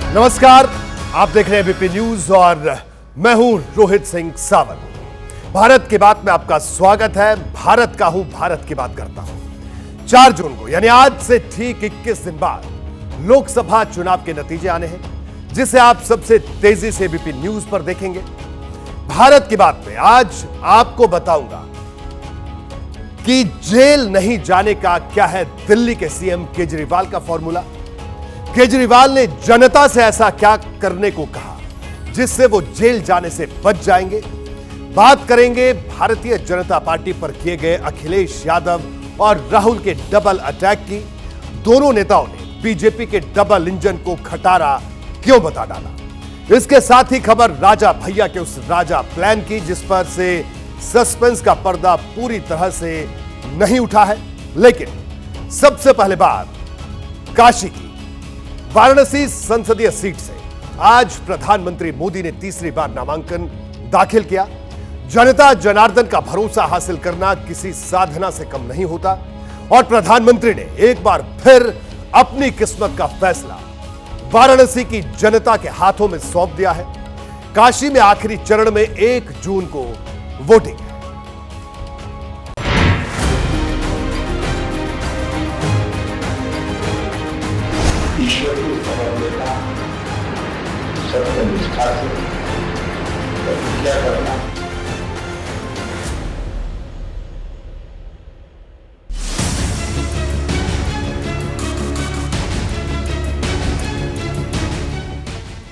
नमस्कार, आप देख रहे हैं एबीपी न्यूज और मैं हूं रोहित सिंह सावंत। भारत की बात में आपका स्वागत है। भारत का हूं, भारत की बात करता हूं। 4 जून को यानी आज से ठीक 21 दिन बाद लोकसभा चुनाव के नतीजे आने हैं, जिसे आप सबसे तेजी से एबीपी न्यूज पर देखेंगे। भारत की बात में आज आपको बताऊंगा कि जेल नहीं जाने का क्या है दिल्ली के सीएम केजरीवाल का फॉर्मूला। केजरीवाल ने जनता से ऐसा क्या करने को कहा जिससे वो जेल जाने से बच जाएंगे। बात करेंगे भारतीय जनता पार्टी पर किए गए अखिलेश यादव और राहुल के डबल अटैक की। दोनों नेताओं ने बीजेपी के डबल इंजन को खटारा क्यों बता डाला। इसके साथ ही खबर राजा भैया के उस राजा प्लान की, जिस पर से सस्पेंस का पर्दा पूरी तरह से नहीं उठा है। लेकिन सबसे पहले बात काशी की। वाराणसी संसदीय सीट से आज प्रधानमंत्री मोदी ने तीसरी बार नामांकन दाखिल किया। जनता जनार्दन का भरोसा हासिल करना किसी साधना से कम नहीं होता और प्रधानमंत्री ने एक बार फिर अपनी किस्मत का फैसला वाराणसी की जनता के हाथों में सौंप दिया है। काशी में आखिरी चरण में 1 जून को वोटिंग है। ईश्वर को खबर देना, सत्य निष्ठा से प्रतिज्ञा करना।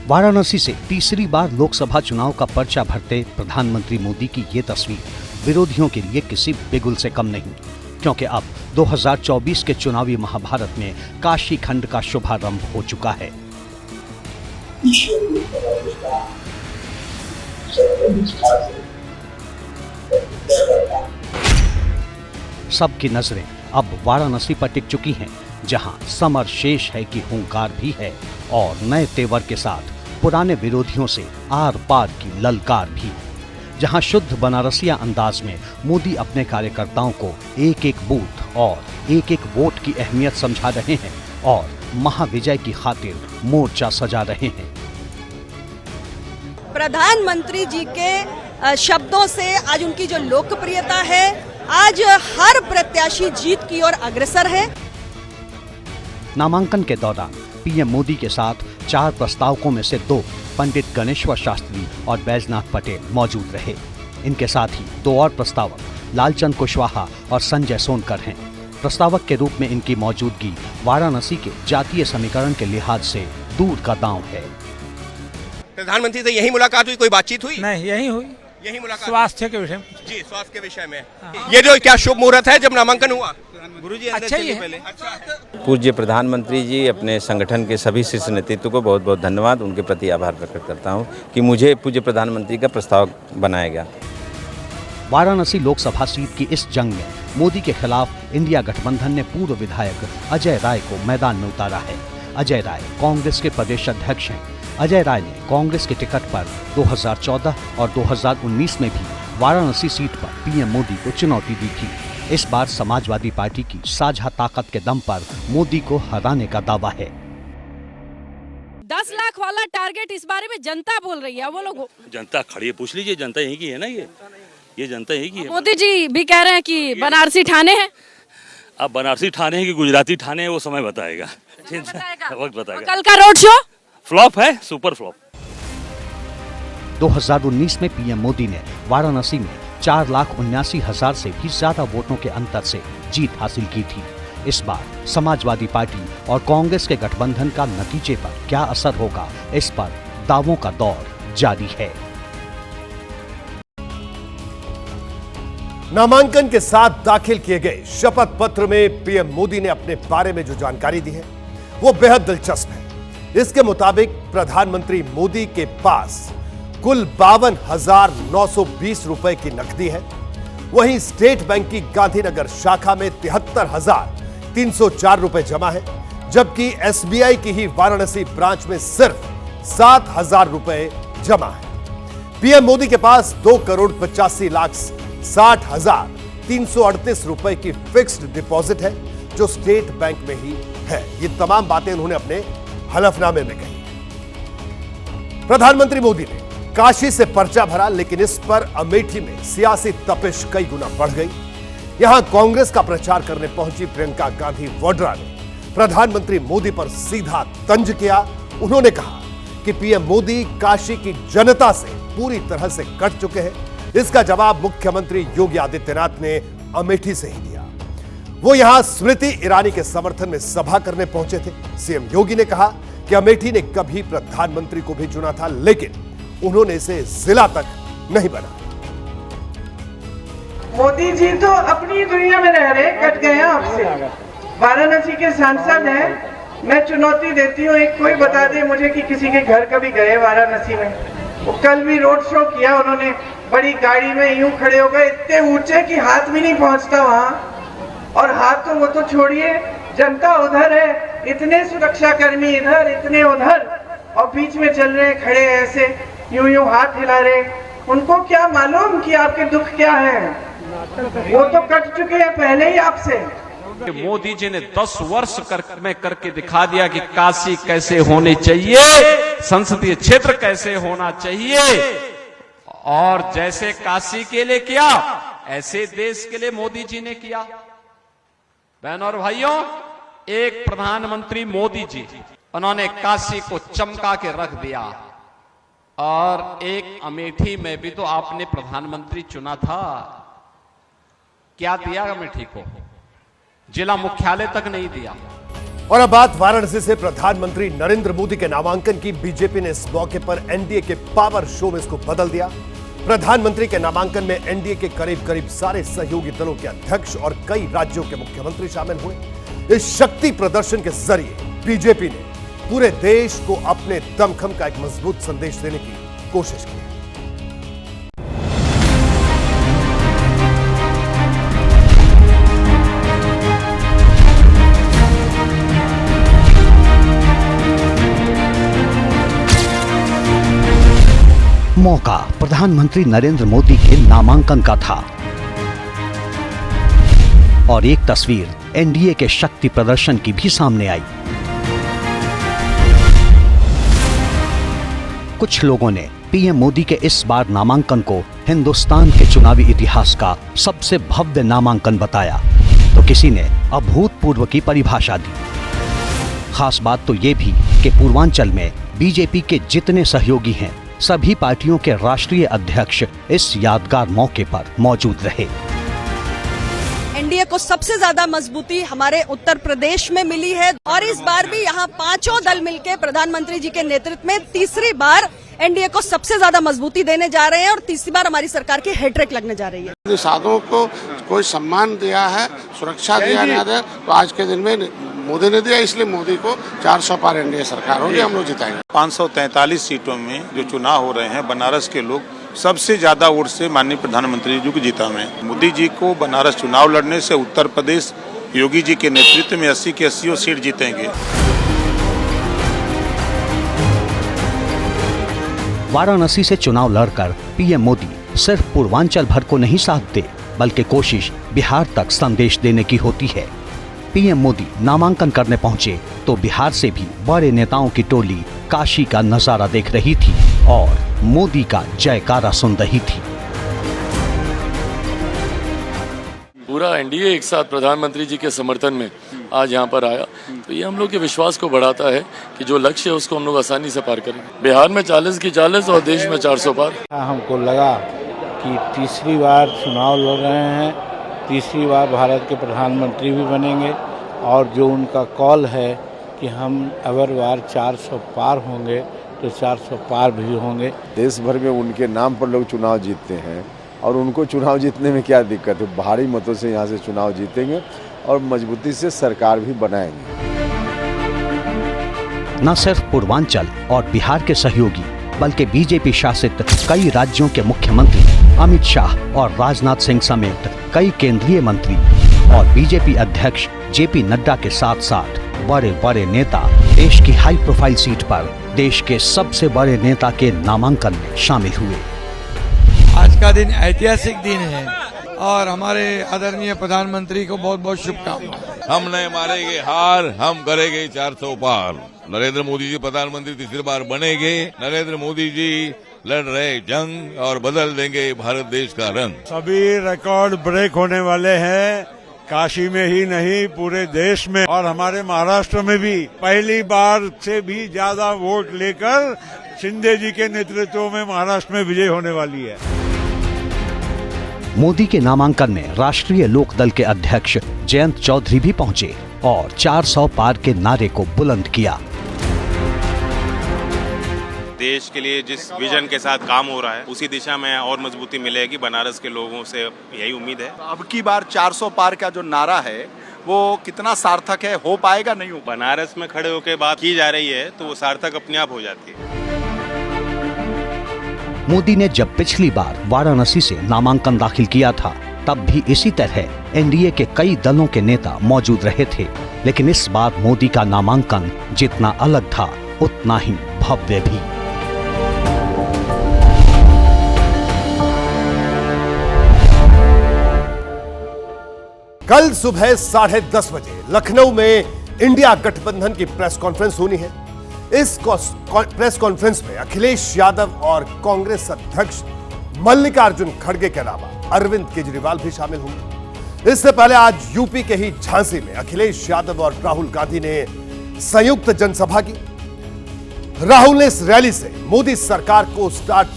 वाराणसी से तीसरी बार लोकसभा चुनाव का पर्चा भरते प्रधानमंत्री मोदी की ये तस्वीर विरोधियों के लिए किसी बिगुल से कम नहीं, क्योंकि अब 2024 के चुनावी महाभारत में काशी खंड का शुभारंभ हो चुका है। ईश्वर को खबर देना, सत्य निष्ठा से प्रतिज्ञा करना। सबकी नजरें अब वाराणसी पर टिक चुकी हैं, जहां समर शेष है कि हुंकार भी है और नए तेवर के साथ पुराने विरोधियों से आर पार की ललकार भी। जहां शुद्ध बनारसिया अंदाज में मोदी अपने कार्यकर्ताओं को एक एक बूथ और एक एक वोट की अहमियत समझा रहे हैं और महाविजय की खातिर मोर्चा सजा रहे हैं। प्रधानमंत्री जी के शब्दों से आज उनकी जो लोकप्रियता है, आज हर प्रत्याशी जीत की ओर अग्रसर है। नामांकन के दौरान पीएम मोदी के साथ 4 प्रस्तावकों में से 2 पंडित गणेश्वर शास्त्री और बैजनाथ पटेल मौजूद रहे। इनके साथ ही 2 और प्रस्तावक लालचंद कुशवाहा और संजय सोनकर हैं। प्रस्तावक के रूप में इनकी मौजूदगी वाराणसी के जातीय समीकरण के लिहाज से दूर का दांव है। प्रधानमंत्री से यही मुलाकात हुई, कोई बातचीत हुई? नहीं, यही हुई, यही मुलाकात स्वास्थ्य के विषय में। जी, स्वास्थ्य के विषय में। ये जो क्या शुभ मुहूर्त है जब नामांकन हुआ? गुरुजी अच्छा ही है। पहले पूज्य प्रधानमंत्री जी, अपने संगठन के सभी शीर्ष नेतृत्व को बहुत बहुत धन्यवाद, उनके प्रति आभार प्रकट करता हूं कि मुझे पूज्य प्रधानमंत्री का प्रस्ताव बनाया गया। वाराणसी लोकसभा सीट की इस जंग में मोदी के खिलाफ इंडिया गठबंधन ने पूर्व विधायक अजय राय को मैदान में उतारा है। अजय राय कांग्रेस के प्रदेश अध्यक्ष हैं। अजय राय ने कांग्रेस के टिकट पर 2014 और 2019 में भी वाराणसी सीट पर पीएम मोदी को चुनौती दी थी। इस बार समाजवादी पार्टी की साझा ताकत के दम पर मोदी को हराने का दावा है। 10 लाख वाला टारगेट इस बारे में जनता बोल रही है। वो लोग जनता खड़ी है, पूछ लीजिए, जनता यही की है ना। ये जनता यही की है। मोदी जी भी कह रहे हैं कि बनारसी ठाणे हैं। अब बनारसी ठाणे हैं कि गुजराती ठाणे हैं, वो समय बताएगा, वक्त बताएगा। कल का रोड शो फ्लॉप है, सुपर फ्लॉप। 2019 में पीएम मोदी ने वाराणसी में 4,79,000 से भी ज्यादा वोटों के अंतर से जीत हासिल की थी। इस बार समाजवादी पार्टी और कांग्रेस के गठबंधन का नतीजे पर क्या असर होगा, इस पर दावों का दौर जारी है। नामांकन के साथ दाखिल किए गए शपथ पत्र में पीएम मोदी ने अपने बारे में जो जानकारी दी है वो बेहद दिलचस्प है। इसके मुताबिक प्रधानमंत्री मोदी के पास कुल 52,920 रुपए की नकदी है। वहीं स्टेट बैंक की गांधीनगर शाखा में 73,304 रुपए जमा है, जबकि एसबीआई की ही वाराणसी ब्रांच में सिर्फ 7,000 रुपए जमा है। पीएम मोदी के पास 2,85,60,338 रुपए की फिक्स्ड डिपॉजिट है, जो स्टेट बैंक में ही है। ये तमाम बातें उन्होंने अपने हलफनामे में कही। प्रधानमंत्री मोदी ने काशी से पर्चा भरा, लेकिन इस पर अमेठी में सियासी तपिश कई गुना बढ़ गई। यहां कांग्रेस का प्रचार करने पहुंची प्रियंका गांधी वाड्रा ने प्रधानमंत्री मोदी पर सीधा तंज किया। उन्होंने कहा कि पीएम मोदी काशी की जनता से पूरी तरह से कट चुके हैं। इसका जवाब मुख्यमंत्री योगी आदित्यनाथ ने अमेठी से ही दिया। वो यहां स्मृति ईरानी के समर्थन में सभा करने पहुंचे थे। सीएम योगी ने कहा कि अमेठी ने कभी प्रधानमंत्री को भी चुना था, लेकिन उन्होंने इसे जिला तक नहीं बनाया। मोदी जी तो अपनी दुनिया में रह रहे, कट गए हैं आपसे। वाराणसी के सांसद हैं, मैं चुनौती देती हूँ, एक कोई बता दे मुझे कि किसी के घर कभी गए वाराणसी में। वो कल भी रोड शो किया उन्होंने, बड़ी गाड़ी में यूं खड़े हो गए, इतने ऊंचे कि हाथ भी नहीं पहुंचता वहां। और हाथ तो वो तो छोड़िए, जनता उधर है, इतने सुरक्षाकर्मी इधर, इतने उधर, और बीच में चल रहे खड़े ऐसे यूं यूं हाथ हिला रहे। उनको क्या मालूम कि आपके दुख क्या है? वो तो कट चुके हैं पहले ही आपसे। मोदी जी ने 10 वर्ष में करके दिखा दिया कि काशी कैसे होनी चाहिए, संसदीय क्षेत्र कैसे होना चाहिए, और जैसे काशी के लिए किया ऐसे देश के लिए मोदी जी ने किया। बहनों और भाइयों, एक प्रधानमंत्री मोदी जी, उन्होंने काशी को चमका के रख दिया। और एक अमेठी में भी तो आपने प्रधानमंत्री चुना था, क्या दिया अमेठी को? जिला मुख्यालय तक नहीं दिया। और अब बात वाराणसी से प्रधानमंत्री नरेंद्र मोदी के नामांकन की। बीजेपी ने इस मौके पर एनडीए के पावर शो में इसको बदल दिया। प्रधानमंत्री के नामांकन में एनडीए के करीब करीब सारे सहयोगी दलों के अध्यक्ष और कई राज्यों के मुख्यमंत्री शामिल हुए। इस शक्ति प्रदर्शन के जरिए बीजेपी ने पूरे देश को अपने दमखम का एक मजबूत संदेश देने की कोशिश की। मौका प्रधानमंत्री नरेंद्र मोदी के नामांकन का था और एक तस्वीर एनडीए के शक्ति प्रदर्शन की भी सामने आई। कुछ लोगों ने पीएम मोदी के इस बार नामांकन को हिंदुस्तान के चुनावी इतिहास का सबसे भव्य नामांकन बताया, तो किसी ने अभूतपूर्व की परिभाषा दी। खास बात तो ये भी कि पूर्वांचल में बीजेपी के जितने सहयोगी हैं, सभी पार्टियों के राष्ट्रीय अध्यक्ष इस यादगार मौके पर मौजूद रहे। एनडीए को सबसे ज्यादा मजबूती हमारे उत्तर प्रदेश में मिली है और इस बार भी यहाँ पांचों दल मिलकर प्रधानमंत्री जी के नेतृत्व में तीसरी बार एनडीए को सबसे ज्यादा मजबूती देने जा रहे हैं और तीसरी बार हमारी सरकार की हैट्रिक लगने जा रही है। साधुओं को कोई सम्मान दिया है, सुरक्षा दिया है, तो आज के दिन में मोदी ने दिया, इसलिए मोदी को 400 पार एनडीए सरकार होगी, हम लोग जिताएंगे। 543 सीटों में जो चुनाव हो रहे हैं, बनारस के लोग सबसे ज्यादा वोट से माननीय प्रधानमंत्री जी को जीता में। मोदी जी को बनारस चुनाव लड़ने से उत्तर प्रदेश योगी जी के नेतृत्व में 80 की 80 सीट जीतेंगे। वाराणसी से चुनाव लड़कर पीएम मोदी सिर्फ पूर्वांचल भर को नहीं साधते, बल्कि कोशिश बिहार तक संदेश देने की होती है। पीएम मोदी नामांकन करने पहुंचे तो बिहार से भी बड़े नेताओं की टोली काशी का नजारा देख रही थी और मोदी का जयकारा सुन रही थी। पूरा एनडीए एक साथ प्रधानमंत्री जी के समर्थन में आज यहाँ पर आया, तो ये हम लोग के विश्वास को बढ़ाता है कि जो लक्ष्य है उसको हम लोग आसानी से पार करेंगे। बिहार में 40 की 40 और देश में 400 पार। हमको लगा कि तीसरी बार चुनाव लड़ रहे हैं, तीसरी बार भारत के प्रधानमंत्री भी बनेंगे और जो उनका कॉल है कि हम अगर बार 400 पार होंगे तो 400 पार भी होंगे। देश भर में उनके नाम पर लोग चुनाव जीतते हैं और उनको चुनाव जीतने में क्या दिक्कत है? भारी मतों से यहाँ से चुनाव जीतेंगे और मजबूती से सरकार भी बनाएंगे। न सिर्फ पूर्वांचल और बिहार के सहयोगी, बल्कि बीजेपी शासित कई राज्यों के मुख्यमंत्री अमित शाह और राजनाथ सिंह समेत कई केंद्रीय मंत्री और बीजेपी अध्यक्ष जेपी नड्डा के साथ साथ बड़े बड़े नेता देश की हाई प्रोफाइल सीट पर देश के सबसे बड़े नेता के नामांकन में शामिल हुए। आज का दिन ऐतिहासिक दिन है और हमारे आदरणीय प्रधानमंत्री को बहुत बहुत शुभकामनाएं। हम नहीं मारेंगे हार, हम करेंगे 400 पार। नरेंद्र मोदी जी प्रधानमंत्री तीसरी बार बनेंगे। नरेंद्र मोदी जी लड़ रहे जंग और बदल देंगे भारत देश का रंग। सभी रिकॉर्ड ब्रेक होने वाले हैं, काशी में ही नहीं पूरे देश में, और हमारे महाराष्ट्र में भी पहली बार से भी ज्यादा वोट लेकर शिंदे जी के नेतृत्व में महाराष्ट्र में विजय होने वाली है। मोदी के नामांकन में राष्ट्रीय लोकदल के अध्यक्ष जयंत चौधरी भी पहुंचे और 400 पार के नारे को बुलंद किया। देश के लिए जिस विजन के साथ काम हो रहा है उसी दिशा में और मजबूती मिलेगी। बनारस के लोगों से यही उम्मीद है। अब की बार 400 पार का जो नारा है वो कितना सार्थक है, हो पाएगा नहीं हो? बनारस में खड़े होकर बात की जा रही है तो वो सार्थक अपने आप हो जाती है। मोदी ने जब पिछली बार वाराणसी से नामांकन दाखिल किया था तब भी इसी तरह एनडीए के कई दलों के नेता मौजूद रहे थे, लेकिन इस बार मोदी का नामांकन जितना अलग था उतना ही भव्य भी। कल सुबह 10:30 बजे लखनऊ में इंडिया गठबंधन की प्रेस कॉन्फ्रेंस होनी है। इस प्रेस कॉन्फ्रेंस में अखिलेश यादव और कांग्रेस अध्यक्ष मल्लिकार्जुन खड़गे के अलावा अरविंद केजरीवाल भी शामिल होंगे। इससे पहले आज यूपी के ही झांसी में अखिलेश यादव और राहुल गांधी ने संयुक्त जनसभा की। राहुल ने इस रैली से मोदी सरकार को स्मार्ट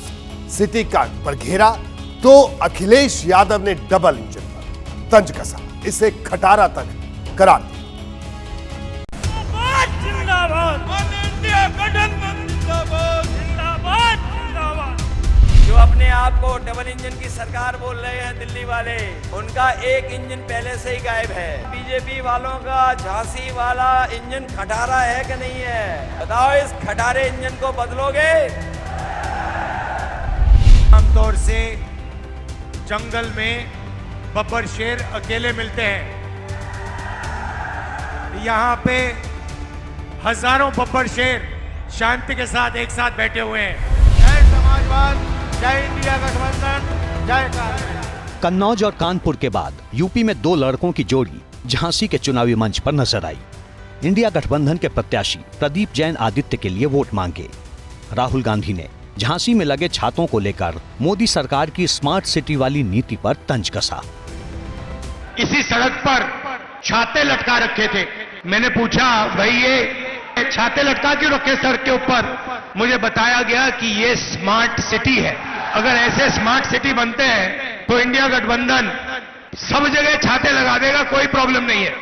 सिटी का पर घेरा तो अखिलेश यादव ने डबल इंजन पर तंज कसा, इसे खटारा तक करार दिया। जो अपने आप को डबल इंजन की सरकार बोल रहे हैं दिल्ली वाले, उनका एक इंजन पहले से ही गायब है। बीजेपी वालों का झांसी वाला इंजन खटारा है कि नहीं है? बताओ, इस खटारे इंजन को बदलोगे? आमतौर से जंगल में बब्बर शेर अकेले मिलते हैं, यहाँ पे हजारों बब्बर शेर शांति के साथ एक साथ बैठे हुए हैं। जय समाजवाद, जय इंडिया गठबंधन, जय कांग्रेस। कन्नौज और कानपुर के बाद यूपी में दो लड़कों की जोड़ी झांसी के चुनावी मंच पर नजर आई। इंडिया गठबंधन के प्रत्याशी प्रदीप जैन आदित्य के लिए वोट मांगे। राहुल गांधी ने झांसी में लगे छातों को लेकर मोदी सरकार की स्मार्ट सिटी वाली नीति पर तंज कसा। इसी सड़क पर छाते लटका रखे थे। मैंने पूछा, भाई ये छाते लटका क्यों रखे सड़क के ऊपर? मुझे बताया गया कि ये स्मार्ट सिटी है। अगर ऐसे स्मार्ट सिटी बनते हैं तो इंडिया गठबंधन सब जगह छाते लगा देगा, कोई प्रॉब्लम नहीं है।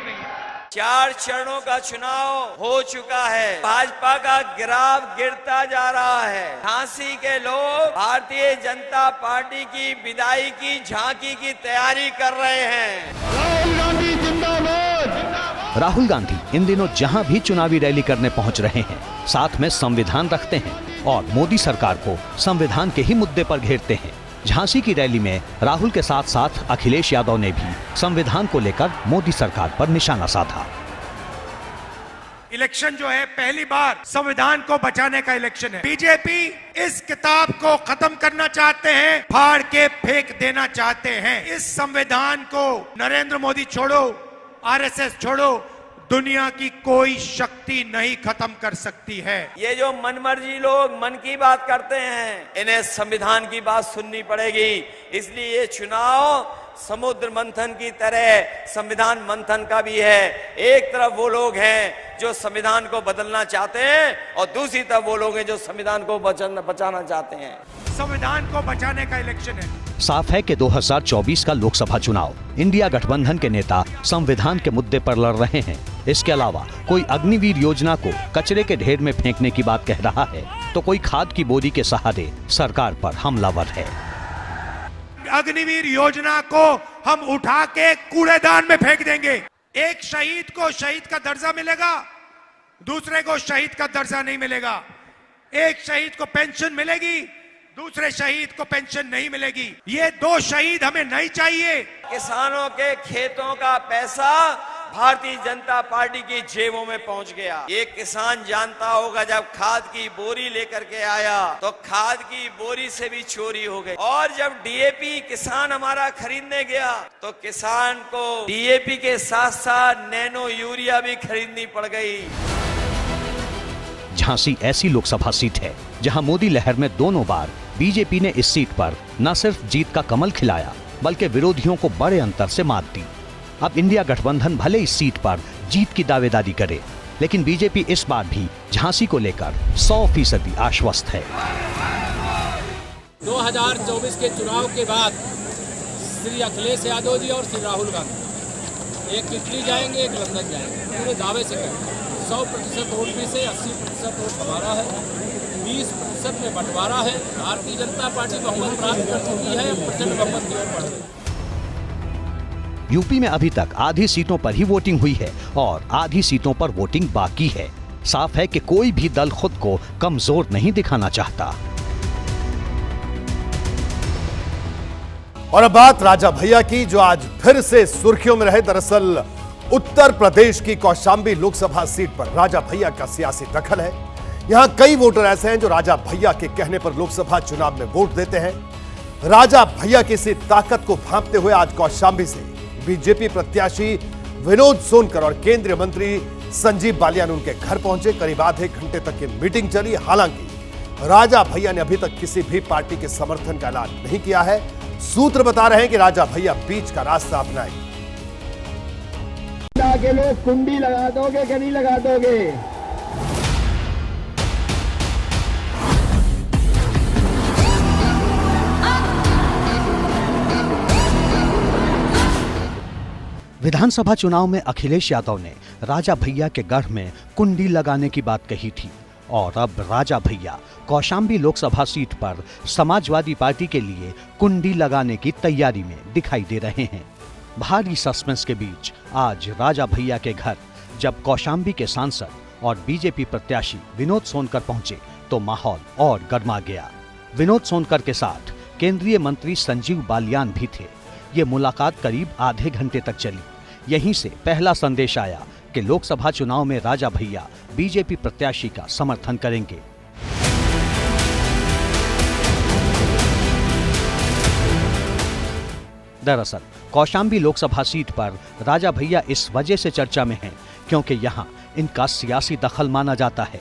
4 चरणों का चुनाव हो चुका है, भाजपा का ग्राफ गिरता जा रहा है। झांसी के लोग भारतीय जनता पार्टी की विदाई की झांकी की तैयारी कर रहे हैं। राहुल गांधी जिंदाबाद। राहुल गांधी इन दिनों जहां भी चुनावी रैली करने पहुंच रहे हैं, साथ में संविधान रखते हैं और मोदी सरकार को संविधान के ही मुद्दे पर घेरते हैं। झांसी की रैली में राहुल के साथ साथ अखिलेश यादव ने भी संविधान को लेकर मोदी सरकार पर निशाना साधा। इलेक्शन जो है पहली बार संविधान को बचाने का इलेक्शन है। बीजेपी इस किताब को खत्म करना चाहते हैं, फाड़ के फेंक देना चाहते हैं। इस संविधान को नरेंद्र मोदी छोड़ो, आरएसएस छोड़ो, दुनिया की कोई शक्ति नहीं खत्म कर सकती है। ये जो मनमर्जी लोग मन की बात करते हैं, इन्हें संविधान की बात सुननी पड़ेगी। इसलिए ये चुनाव समुद्र मंथन की तरह संविधान मंथन का भी है। एक तरफ वो लोग हैं जो संविधान को बदलना चाहते हैं और दूसरी तरफ वो लोग हैं जो संविधान को बचाना चाहते हैं। संविधान को बचाने का इलेक्शन है। साफ है कि 2024 का लोकसभा चुनाव इंडिया गठबंधन के नेता संविधान के मुद्दे पर लड़ रहे हैं। इसके अलावा कोई अग्निवीर योजना को कचरे के ढेर में फेंकने की बात कह रहा है, तो कोई खाद की बोरी के सहारे सरकार पर हमलावर है। अग्निवीर योजना को हम उठा के कूड़ेदान में फेंक देंगे। एक शहीद को शहीद का दर्जा मिलेगा, दूसरे को शहीद का दर्जा नहीं मिलेगा। एक शहीद को पेंशन मिलेगी, दूसरे शहीद को पेंशन नहीं मिलेगी। ये 2 शहीद हमें नहीं चाहिए। किसानों के खेतों का पैसा भारतीय जनता पार्टी की जेबों में पहुंच गया। ये किसान जानता होगा, जब खाद की बोरी लेकर के आया तो खाद की बोरी से भी चोरी हो गई। और जब डीएपी किसान हमारा खरीदने गया तो किसान को डीएपी के साथ साथ नैनो यूरिया भी खरीदनी पड़ गई। झांसी ऐसी लोकसभा सीट है जहां मोदी लहर में दोनों बार बीजेपी ने इस सीट पर न सिर्फ जीत का कमल खिलाया बल्कि विरोधियों को बड़े अंतर से मात दी। अब इंडिया गठबंधन भले इस सीट पर जीत की दावेदारी करे, लेकिन बीजेपी इस बार भी झांसी को लेकर 100% आश्वस्त है। 2024 के चुनाव के बाद श्री अखिलेश यादव जी और श्री राहुल गांधी एक इटली जाएंगे, एक लंदन जाएंगे, पूरे दावे से करेंगे। 100% वोट में से 80% वोट हमारा है, 20% में बंटवारा है। भारतीय जनता पार्टी बहुमत प्राप्त कर चुकी है, प्रचंड बहुमत की ओर बढ़ रही है। यूपी में अभी तक आधी सीटों पर ही वोटिंग हुई है और आधी सीटों पर वोटिंग बाकी है। साफ है कि कोई भी दल खुद को कमजोर नहीं दिखाना चाहता। और अब बात राजा भैया की, जो आज फिर से सुर्खियों में रहे। दरअसल उत्तर प्रदेश की कौशाम्बी लोकसभा सीट पर राजा भैया का सियासी दखल है। यहां कई वोटर ऐसे हैं जो राजा भैया के कहने पर लोकसभा चुनाव में वोट देते हैं। राजा भैया की इसी ताकत को भांपते हुए आज कौशाम्बी से बीजेपी प्रत्याशी विनोद सोनकर और केंद्रीय मंत्री संजीव बालियान उनके घर पहुंचे। करीब आधे घंटे तक की मीटिंग चली। हालांकि राजा भैया ने अभी तक किसी भी पार्टी के समर्थन का ऐलान नहीं किया है। सूत्र बता रहे हैं कि राजा भैया बीच का रास्ता अपनाएंगे। के लोग कुंडी लगा दोगे कि नहीं लगा दोगे? विधानसभा चुनाव में अखिलेश यादव ने राजा भैया के गढ़ में कुंडी लगाने की बात कही थी और अब राजा भैया कौशाम्बी लोकसभा सीट पर समाजवादी पार्टी के लिए कुंडी लगाने की तैयारी में दिखाई दे रहे हैं। भारी सस्पेंस के बीच आज राजा भैया के घर जब कौशाम्बी के सांसद और बीजेपी प्रत्याशी विनोद सोनकर पहुंचे तो माहौल और गर्मा गया। विनोद सोनकर के साथ केंद्रीय मंत्री संजीव बालियान भी थे। ये मुलाकात करीब आधे घंटे तक चली। यहीं से पहला संदेश आया कि लोकसभा चुनाव में राजा भैया बीजेपी प्रत्याशी का समर्थन करेंगे। दरअसल कौशाम्बी लोकसभा सीट पर राजा भैया इस वजह से चर्चा में हैं क्योंकि यहां इनका सियासी दखल माना जाता है।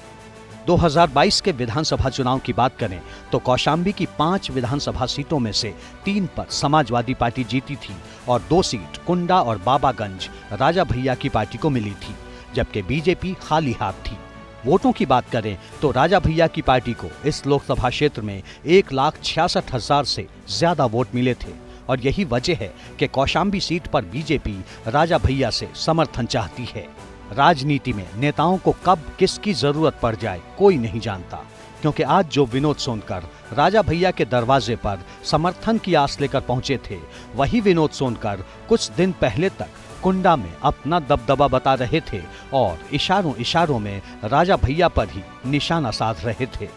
2022 के विधानसभा चुनाव की बात करें तो कौशाम्बी की 5 विधानसभा सीटों में से 3 पर समाजवादी पार्टी जीती थी और 2 सीट कुंडा और बाबागंज राजा भैया की पार्टी को मिली थी, जबकि बीजेपी खाली हाथ थी। वोटों की बात करें तो राजा भैया की पार्टी को इस लोकसभा क्षेत्र में 1,66,000 से ज्यादा वोट मिले थे और यही वजह है कि कौशाम्बी सीट पर बीजेपी राजा भैया से समर्थन चाहती है। राजनीति में नेताओं को कब किसकी जरूरत पड़ जाए कोई नहीं जानता, क्योंकि आज जो विनोद सोनकर राजा भैया के दरवाजे पर समर्थन की आस लेकर पहुंचे थे, वही विनोद सोनकर कुछ दिन पहले तक कुंडा में अपना दबदबा बता रहे थे और इशारों इशारों में राजा भैया पर ही निशाना साध रहे थे।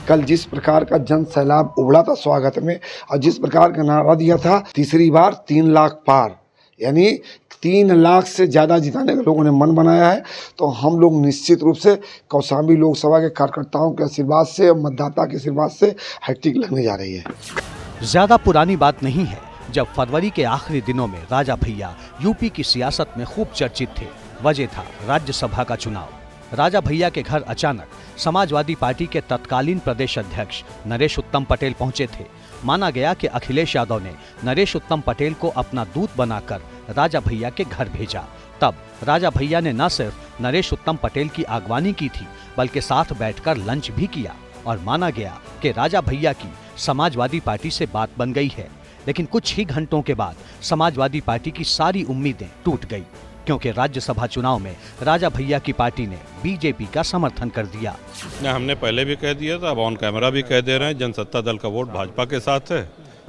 कल जिस प्रकार का जन सैलाब उमड़ा था स्वागत में और जिस प्रकार का नारा दिया था, तीसरी बार 3 लाख पार, यानी 3 लाख से ज़्यादा जिताने का लोगों ने मन बनाया है। तो हम लोग निश्चित रूप से कौशाम्बी लोकसभा के कार्यकर्ताओं के आशीर्वाद से और मतदाता के आशीर्वाद से हैट्रिक लगने जा रही है। ज्यादा पुरानी बात नहीं है जब फरवरी के आखिरी दिनों में राजा भैया यूपी की सियासत में खूब चर्चित थे। वजह था राज्यसभा का चुनाव। राजा भैया के घर अचानक समाजवादी पार्टी के तत्कालीन प्रदेश अध्यक्ष नरेश उत्तम पटेल पहुंचे थे। माना गया कि अखिलेश यादव ने नरेश उत्तम पटेल को अपना दूत बनाकर राजा भैया के घर भेजा। तब राजा भैया ने न सिर्फ नरेश उत्तम पटेल की आगवानी की थी बल्कि साथ बैठकर लंच भी किया और माना गया कि राजा भैया की समाजवादी पार्टी से बात बन गई है। लेकिन कुछ ही घंटों के बाद समाजवादी पार्टी की सारी उम्मीदें टूट गई, क्योंकि राज्यसभा चुनाव में राजा भैया की पार्टी ने बीजेपी का समर्थन कर दिया। हमने पहले भी कह दिया था, अब ऑन कैमरा भी कह दे रहे हैं, जनसत्ता दल का वोट भाजपा के साथ है।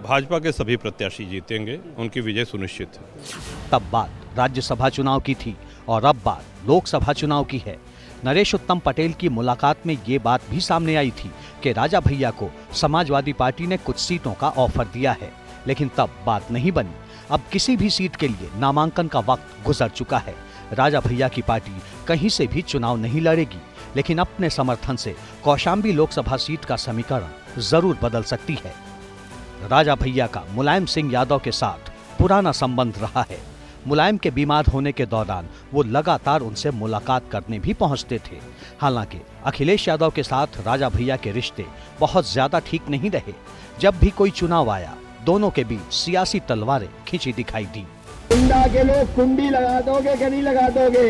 भाजपा के सभी प्रत्याशी जीतेंगे, उनकी विजय सुनिश्चित है। तब बात राज्यसभा चुनाव की थी और अब बात लोकसभा चुनाव की है। नरेश उत्तम पटेल की मुलाकात में ये बात भी सामने आई थी कि राजा भैया को समाजवादी पार्टी ने कुछ सीटों का ऑफर दिया है, लेकिन तब बात नहीं बनी। अब किसी भी सीट के लिए नामांकन का वक्त गुजर चुका है। राजा भैया की पार्टी कहीं से भी चुनाव नहीं लड़ेगी, लेकिन अपने समर्थन से कौशाम्बी लोकसभा सीट का समीकरण जरूर बदल सकती है। राजा भैया का मुलायम सिंह यादव के साथ पुराना संबंध रहा है। मुलायम के बीमार होने के दौरान वो लगातार उनसे मुलाकात करने भी पहुंचते थे। हालांकि अखिलेश यादव के साथ राजा भैया के रिश्ते बहुत ज्यादा ठीक नहीं रहे। जब भी कोई चुनाव आया, दोनों के बीच सियासी तलवारें खिंची दिखाई दी। कुंडा के लोग कुंडी लगा दोगे कि नहीं लगा दोगे?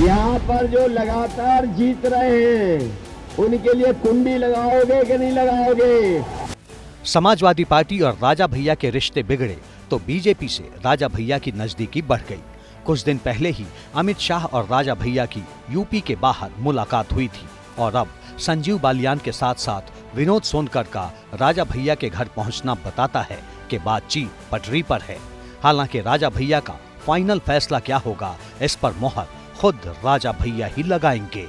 यहाँ पर जो लगातार जीत रहे हैं उनके लिए कुंडी लगाओगे कि नहीं लगाओगे? समाजवादी पार्टी और राजा भैया के रिश्ते बिगड़े तो बीजेपी से राजा भैया की नजदीकी बढ़ गई। कुछ दिन पहले ही अमित शाह और राजा भैया की यूपी के बाहर मुलाकात हुई थी और अब संजीव बालियान के साथ साथ विनोद सोनकर का राजा भैया के घर पहुंचना बताता है कि बातचीत पटरी पर है। हालांकि राजा भैया का फाइनल फैसला क्या होगा, इस पर मोहर खुद राजा भैया ही लगाएंगे।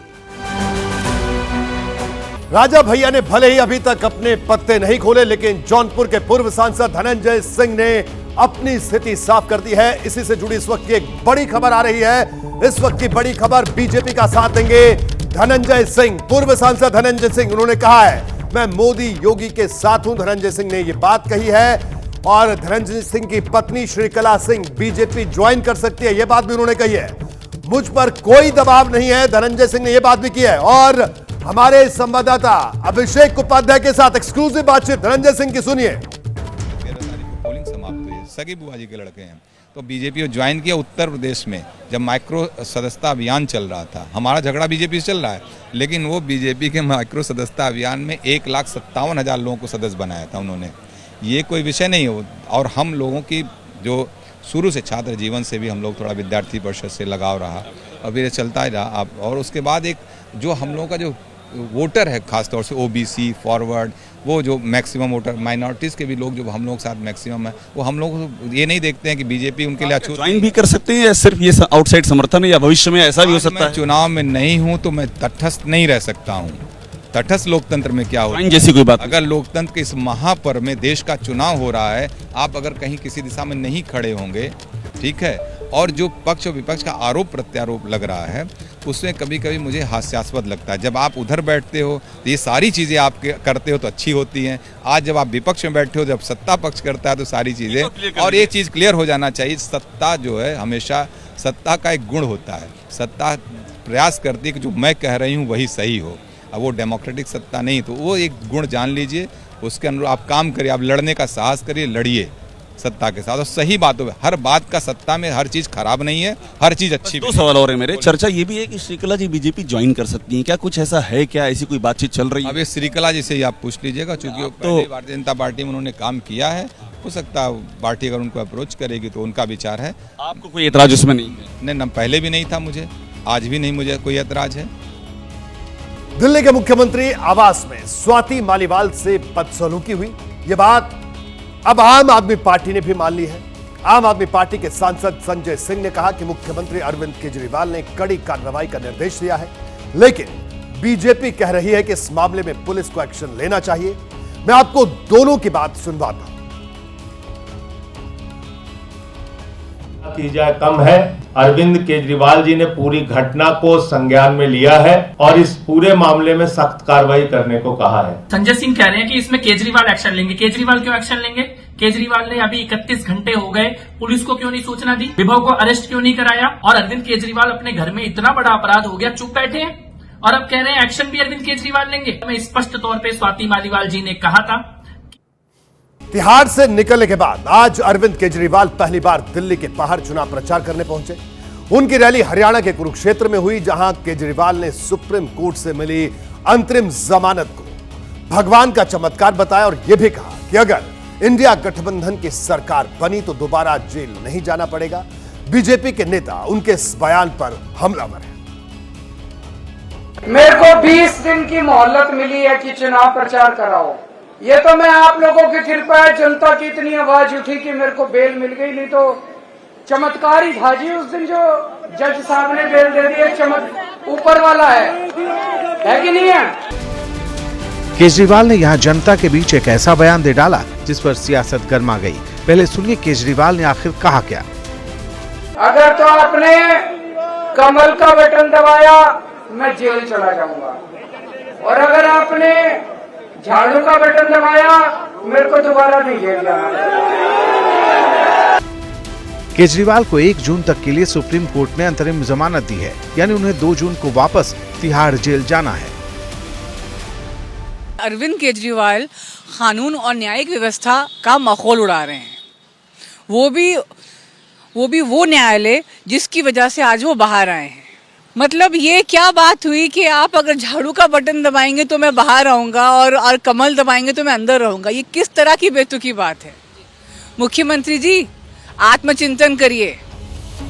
राजा भैया ने भले ही अभी तक अपने पत्ते नहीं खोले, लेकिन जौनपुर के पूर्व सांसद धनंजय सिंह ने अपनी स्थिति साफ कर दी है। इसी से जुड़ी इस वक्त की एक बड़ी खबर आ रही है। इस वक्त की बड़ी खबर, बीजेपी का साथ देंगे धनंजय सिंह। पूर्व सांसद धनंजय सिंह, उन्होंने कहा है मैं मोदी योगी के साथ हूं। धनंजय सिंह ने यह बात कही है और धनंजय सिंह की पत्नी श्रीकला सिंह बीजेपी ज्वाइन कर सकती है, यह बात भी उन्होंने कही है। मुझ पर कोई दबाव नहीं है, धनंजय सिंह ने यह बात भी की है। और हमारे संवाददाता अभिषेक उपाध्याय के साथ एक्सक्लूसिव बातचीत धनंजय सिंह की सुनिए। 13 तारीख को पोलिंग समाप्त हुई है, सगी बुआ जी के लड़के हैं, तो बीजेपी को ज्वाइन किया उत्तर प्रदेश में जब माइक्रो सदस्यता अभियान चल रहा था। हमारा झगड़ा बीजेपी से चल रहा है, लेकिन वो बीजेपी के माइक्रो सदस्यता अभियान में 1,57,000 लोगों को सदस्य बनाया था उन्होंने। ये कोई विषय नहीं हो। और हम लोगों की जो शुरू से छात्र जीवन से भी हम लोग थोड़ा विद्यार्थी परिषद से लगाव रहा, अभी ये चलता ही रहा। और उसके बाद एक जो हम लोगों का जो वोटर है, खासतौर से ओबीसी, फॉरवर्ड, वो जो मैक्सिमम वोटर, माइनॉरिटीज़ के भी लोग जो हम लोग साथ मैक्सिमम है, वो हम लोग ये नहीं देखते हैं कि बीजेपी उनके लिए ज्वाइन भी कर सकते हैं या सिर्फ ये आउटसाइड समर्थन है, या भविष्य में ऐसा भी हो सकता है? चुनाव में नहीं हूँ तो मैं तटस्थ नहीं रह सकता हूँ। तटस्थ लोकतंत्र में क्या हो जैसी कोई बात? अगर लोकतंत्र के इस महापर्व में देश का चुनाव हो रहा है, आप अगर कहीं किसी दिशा में नहीं खड़े होंगे, ठीक है, और जो पक्ष और विपक्ष का आरोप प्रत्यारोप लग रहा है, उसमें कभी कभी मुझे हास्यास्पद लगता है। जब आप उधर बैठते हो तो ये सारी चीज़ें आप करते हो तो अच्छी होती हैं। आज जब आप विपक्ष में बैठे हो, जब सत्ता पक्ष करता है तो सारी चीज़ें, और ये चीज़ क्लियर हो जाना चाहिए, सत्ता जो है हमेशा सत्ता का एक गुण होता है। सत्ता प्रयास करती है कि जो मैं कह रही हूँ वही सही हो। अब वो डेमोक्रेटिक सत्ता नहीं, तो वो एक गुण जान लीजिए, उसके अनुरूप आप काम करिए, आप लड़ने का साहस करिए, लड़िए सत्ता के साथ। और सही बातों में, हर बात का सत्ता में हर चीज खराब नहीं है, हर चीज अच्छी। दो सवाल और है मेरे। चर्चा ये भी है कि श्रीकला जी बीजेपी ज्वाइन कर सकती हैं, क्या कुछ ऐसा है? क्या ऐसी कोई बातचीत चल रही है? अब ये श्रीकला जी से आप पूछ लीजिएगा, चूंकि पहले भारतीय जनता पार्टी में उन्होंने काम किया है, हो सकता है पार्टी अगर उनको अप्रोच करेगी तो उनका विचार है। आपको कोई एतराज उसमें नहीं है? नहीं, पहले भी नहीं था मुझे, आज भी नहीं मुझे कोई एतराज है। दिल्ली के मुख्यमंत्री आवास में स्वाति मालीवाल से बदसलूकी हुई, यह बात अब आम आदमी पार्टी ने भी मान ली है। आम आदमी पार्टी के सांसद संजय सिंह ने कहा कि मुख्यमंत्री अरविंद केजरीवाल ने कड़ी कार्रवाई का निर्देश दिया है, लेकिन बीजेपी कह रही है कि इस मामले में पुलिस को एक्शन लेना चाहिए। मैं आपको दोनों की बात सुनवाता हूं। नतीजा कम है। अरविंद केजरीवाल जी ने पूरी घटना को संज्ञान में लिया है और इस पूरे मामले में सख्त कार्रवाई करने को कहा है। संजय सिंह कह रहे हैं कि इसमें केजरीवाल एक्शन लेंगे। केजरीवाल क्यों एक्शन लेंगे? केजरीवाल ने अभी 31 घंटे हो गए, पुलिस को क्यों नहीं सूचना दी? विभव को अरेस्ट क्यों नहीं कराया? और अरविंद केजरीवाल अपने घर में इतना बड़ा अपराध हो गया, चुप बैठे हैं और अब कह रहे हैं एक्शन भी अरविंद केजरीवाल लेंगे। मैं स्पष्ट तौर पर स्वाति मालीवाल जी ने कहा था। तिहाड़ से निकलने के बाद आज अरविंद केजरीवाल पहली बार दिल्ली के बाहर चुनाव प्रचार करने पहुंचे। उनकी रैली हरियाणा के कुरुक्षेत्र में हुई, जहां केजरीवाल ने सुप्रीम कोर्ट से मिली अंतरिम जमानत को भगवान का चमत्कार बताया और यह भी कहा कि अगर इंडिया गठबंधन की सरकार बनी तो दोबारा जेल नहीं जाना पड़ेगा। बीजेपी के नेता उनके इस बयान पर हमलावर हैं। मेरे को 20 दिन की मोहलत मिली है कि चुनाव प्रचार कराओ। ये तो मैं आप लोगों की कृपा है, जनता की इतनी आवाज उठी कि मेरे को बेल मिल गई, नहीं तो चमत्कार ही था जी उस दिन जो जज साहब ने बेल दे दी। चमक ऊपर वाला है कि नहीं है? केजरीवाल ने यहां जनता के बीच एक ऐसा बयान दे डाला जिस पर सियासत गर्मा गई। पहले सुनिए केजरीवाल ने आखिर कहा क्या। अगर तो आपने कमल का बटन दबाया मैं जेल चला जाऊंगा, और अगर आपने झाड़ू का बटन दबाया मेरे को दोबारा नहीं जेल जाना। केजरीवाल को 1 जून तक के लिए सुप्रीम कोर्ट ने अंतरिम जमानत दी है, यानी उन्हें 2 जून को वापस तिहाड़ जेल जाना है। अरविंद केजरीवाल कानून और न्यायिक व्यवस्था का मखौल उड़ा रहे हैं। वो न्यायालय जिसकी वजह से आज वो बाहर आए हैं। मतलब ये क्या बात हुई कि आप अगर झाड़ू का बटन दबाएंगे तो मैं बाहर आऊंगा और कमल दबाएंगे तो मैं अंदर रहूंगा। ये किस तरह की बेतुकी बात है? मुख्यमंत्री जी, आत्मचिंतन करिए।